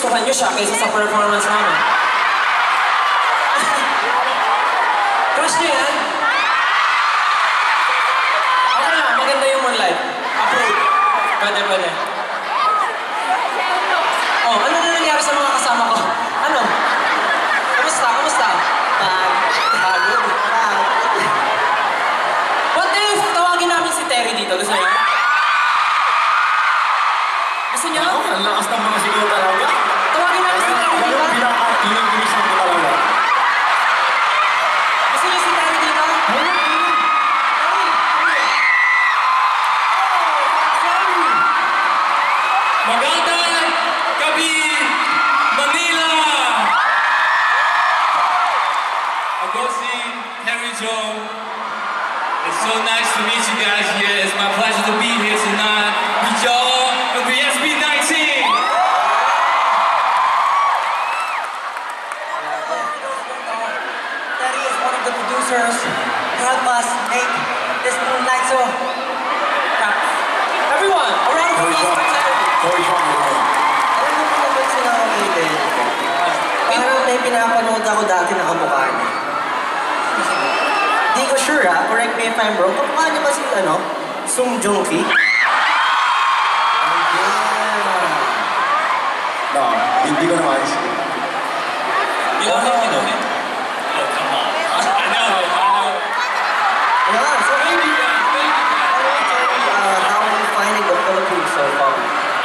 nagustuhan nyo siya kaysa sa performance namin. Crush nyo yan? Okay lang, maganda yung Moonlight. Approve. Pwede, pwede. Oh, ano na nangyari sa mga kasama ko? Ano? Kamusta? Kamusta? Pagod. What if tawagin namin si Terry dito? Gusto niyo? Gusto niyo? Ako, ang lakas ng mga sigaw talaga. Tawagin namin si Terry dito? Pinaka-inis mo talaga. Gusto niyo si Terry dito? Magandang gabi, Manila! Agustin, Terry Joe. It's so nice to meet you guys here. It's my pleasure to be here tonight with y'all from the SB19. Terry is one of the producers who helped us make this Moonlight so Everyone, a round of applause for Terry. alam mo kung naman sila ulitin. Parang may pinapanood ako dati na kamukha niya. Di ko sure ha, correct me if I'm wrong. Kamukha niya ba si Sung Joong Ki? No, hindi ko naman. You know him? You know him? Oh, come on. I know. Yeah, so maybe, how are you finding the Philippines so far?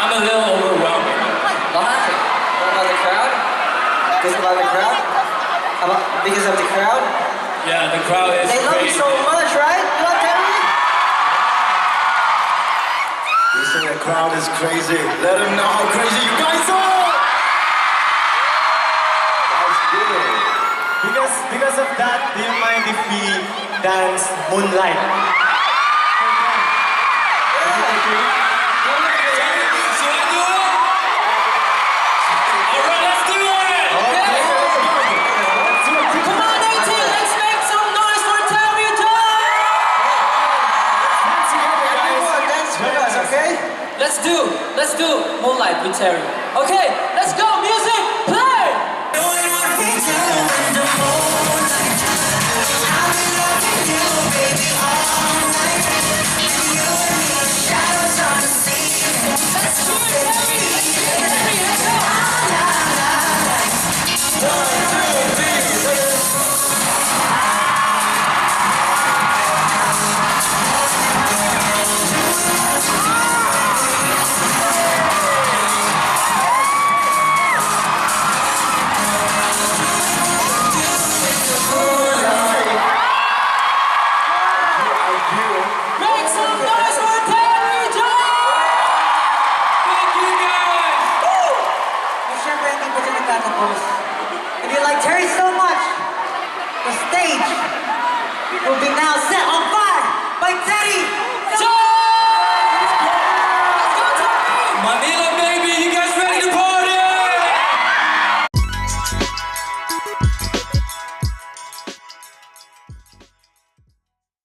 I'm a little overwhelmed. Why? What about the crowd? Because about the crowd? Because of the crowd? Yeah, the crowd is They love you crazy. so much, right? You love Terry? You say the crowd is crazy. Let them know how crazy you guys are! That's good. Because of that, do you mind if we dance Moonlight? Should I do it? Alright, let's do it! Come on, 18, let's make some noise for Terry Joe! Everyone, dance with us, okay? Let's do Moonlight with Terry. Okay,